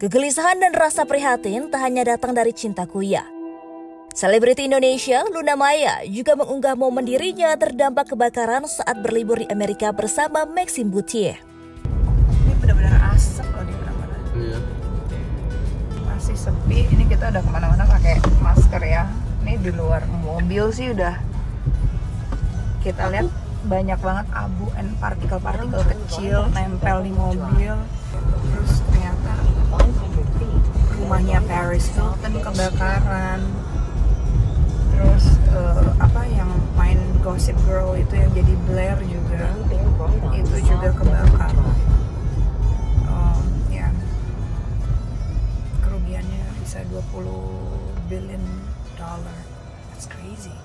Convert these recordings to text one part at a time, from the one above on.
Kegelisahan dan rasa prihatin tak hanya datang dari Cinta Kuya. Selebriti Indonesia, Luna Maya, juga mengunggah momen dirinya terdampak kebakaran saat berlibur di Amerika bersama Maxime Bouthier. Ini benar-benar asap loh di mana-mana. Iya. Masih sepi, ini kita udah kemana-mana pakai masker ya. Ini di luar mobil sih udah kita lihat banyak banget abu dan partikel-partikel kecil nempel di mobil. Terus ternyata rumahnya Paris Hilton kebakaran. Terus apa yang main Gossip Girl itu yang jadi Blair juga itu juga kebakar. Ya kerugiannya bisa 20 billion dollar. That's crazy.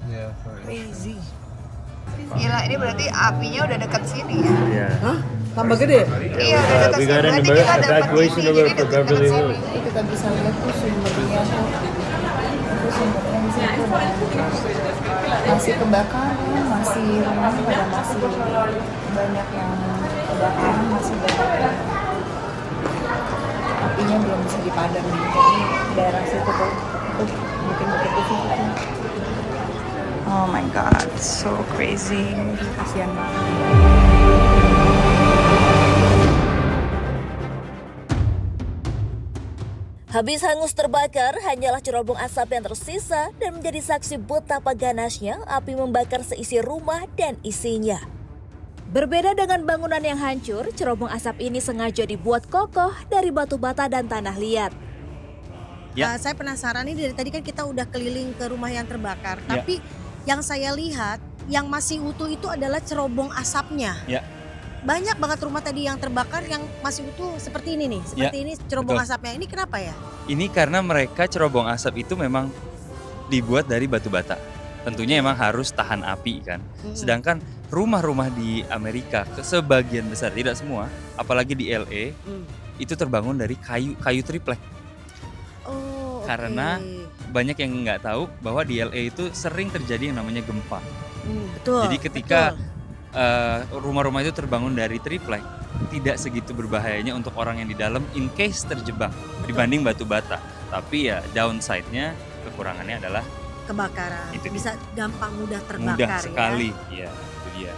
Yeah, Crazy. Gila, ini berarti apinya udah dekat sini ya? Yeah. Hah? Tambah gede? Iya, udah dekat We sini. got an Berarti kita dapat evacuation ini, alert jadi for dekat Beverly sini. Hills. Kita bisa lihat tuh sumbernya tuh. Itu sumbernya di situ. Masih kebakaran, masih rumah pada masih banyak yang kebakaran, masih banyak apinya belum bisa dipadam. Jadi daerah situ tuh bukit-bukit di situ. Oh my god, so crazy. Kasihan banget. Habis hangus terbakar, hanyalah cerobong asap yang tersisa dan menjadi saksi betapa ganasnya api membakar seisi rumah dan isinya. Berbeda dengan bangunan yang hancur, cerobong asap ini sengaja dibuat kokoh dari batu bata dan tanah liat. Ya. Saya penasaran nih, dari tadi kan kita udah keliling ke rumah yang terbakar, tapi yang saya lihat yang masih utuh itu adalah cerobong asapnya. Ya. Banyak banget rumah tadi yang terbakar yang masih utuh seperti ini nih, seperti ini cerobong asapnya. Ini kenapa ya? Ini karena mereka cerobong asap itu memang dibuat dari batu bata. Tentunya emang harus tahan api kan. Sedangkan rumah-rumah di Amerika sebagian besar, tidak semua, apalagi di LA, itu terbangun dari kayu triplek. Oh, karena banyak yang nggak tahu bahwa di LA itu sering terjadi yang namanya gempa. Betul. Jadi ketika rumah-rumah itu terbangun dari triplek, tidak segitu berbahayanya untuk orang yang di dalam in case terjebak dibanding batu bata. Tapi ya downside-nya, kekurangannya adalah kebakaran. Itu bisa gampang mudah terbakar. mudah sekali. Ya, itu dia.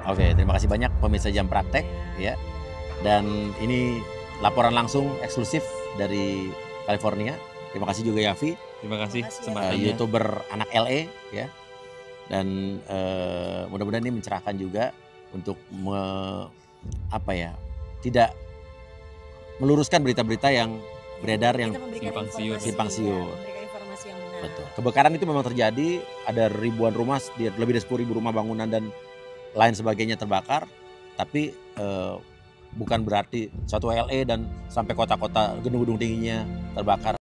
Oke, terima kasih banyak pemirsa Jam Praktek ya. Dan ini laporan langsung eksklusif dari California. Terima kasih juga Yafi. Terima kasih kesempatannya. YouTuber anak LA ya. Dan mudah-mudahan ini mencerahkan juga untuk tidak meluruskan berita-berita yang beredar yang simpang siur. Betul. Kebakaran itu memang terjadi, ada ribuan rumah, lebih dari 10.000 rumah bangunan dan lain sebagainya terbakar, tapi bukan berarti suatu LA dan sampai kota-kota gedung-gedung tingginya terbakar.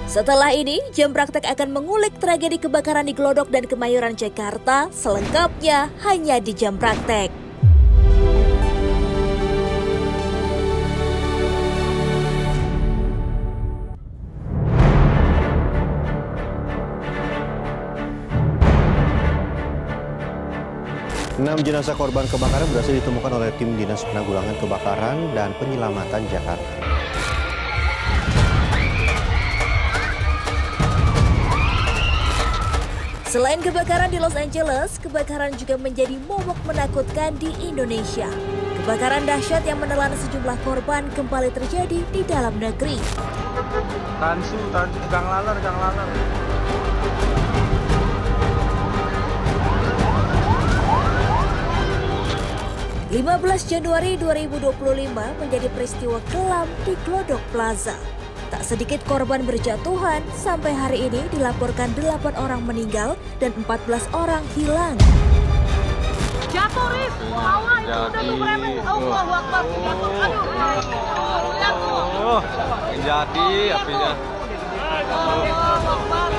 Setelah ini, Jam Praktek akan mengulik tragedi kebakaran di Glodok dan Kemayoran, Jakarta. Selengkapnya hanya di Jam Praktek. 6 jenazah korban kebakaran berhasil ditemukan oleh tim Dinas Penanggulangan Kebakaran dan Penyelamatan Jakarta. Selain kebakaran di Los Angeles, kebakaran juga menjadi momok menakutkan di Indonesia. Kebakaran dahsyat yang menelan sejumlah korban kembali terjadi di dalam negeri. Tansu, Gang Laler. 15 Januari 2025 menjadi peristiwa kelam di Glodok Plaza. Tak sedikit korban berjatuhan, sampai hari ini dilaporkan 8 orang meninggal dan 14 orang hilang. Jatuh, Riz! Awas, itu udah tuh merepet. Allahu Akbar, jatuh. Aduh, jatuh. Jadi apinya. Allahu Akbar.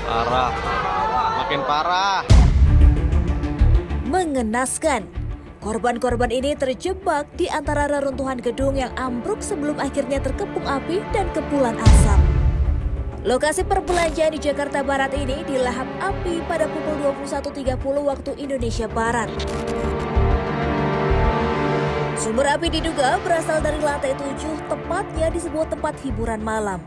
Parah. Makin parah. Mengenaskan. Korban-korban ini terjebak di antara reruntuhan gedung yang ambruk sebelum akhirnya terkepung api dan kepulan asap. Lokasi perbelanjaan di Jakarta Barat ini dilahap api pada pukul 21.30 waktu Indonesia Barat. Sumber api diduga berasal dari lantai 7, tepatnya di sebuah tempat hiburan malam.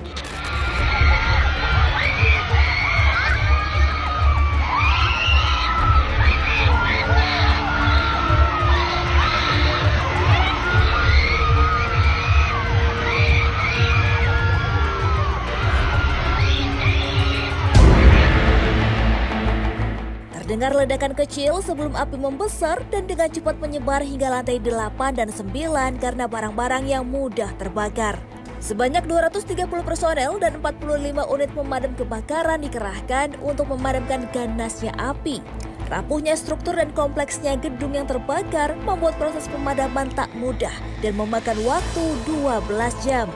Dengar ledakan kecil sebelum api membesar dan dengan cepat menyebar hingga lantai 8 dan 9 karena barang-barang yang mudah terbakar. Sebanyak 230 personel dan 45 unit pemadam kebakaran dikerahkan untuk memadamkan ganasnya api. Rapuhnya struktur dan kompleksnya gedung yang terbakar membuat proses pemadaman tak mudah dan memakan waktu 12 jam.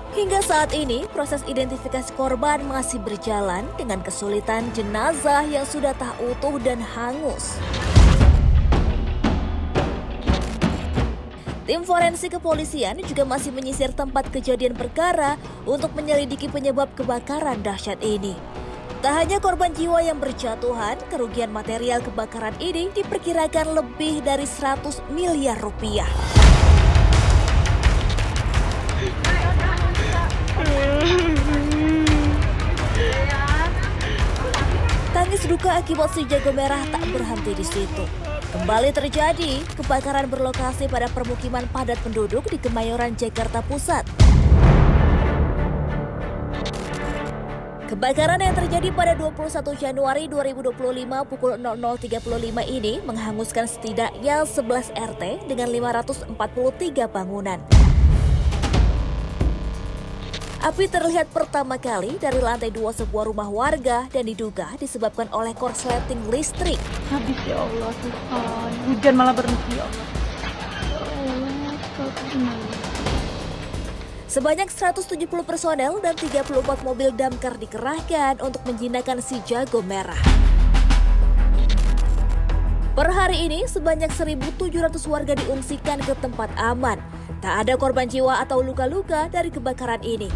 Hingga saat ini, proses identifikasi korban masih berjalan dengan kesulitan jenazah yang sudah tak utuh dan hangus. Tim forensik kepolisian juga masih menyisir tempat kejadian perkara untuk menyelidiki penyebab kebakaran dahsyat ini. Tak hanya korban jiwa yang berjatuhan, kerugian material kebakaran ini diperkirakan lebih dari 100 miliar rupiah. Tangis duka akibat si jago merah tak berhenti di situ. Kembali terjadi kebakaran berlokasi pada permukiman padat penduduk di Kemayoran, Jakarta Pusat. Kebakaran yang terjadi pada 21 Januari 2025 pukul 00.35 ini menghanguskan setidaknya 11 RT dengan 543 bangunan. Api terlihat pertama kali dari lantai 2 sebuah rumah warga dan diduga disebabkan oleh korsleting listrik. Habis ya Allah Tuhan, hujan malah berhenti ya Allah. Sebanyak 170 personel dan 34 mobil damkar dikerahkan untuk menjinakkan si jago merah. Per hari ini sebanyak 1.700 warga diungsikan ke tempat aman. Tak ada korban jiwa atau luka-luka dari kebakaran ini.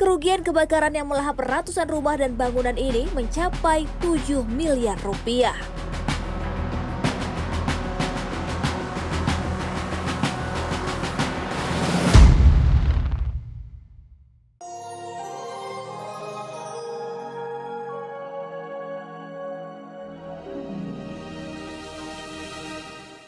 Kerugian kebakaran yang melahap ratusan rumah dan bangunan ini mencapai 7 miliar rupiah.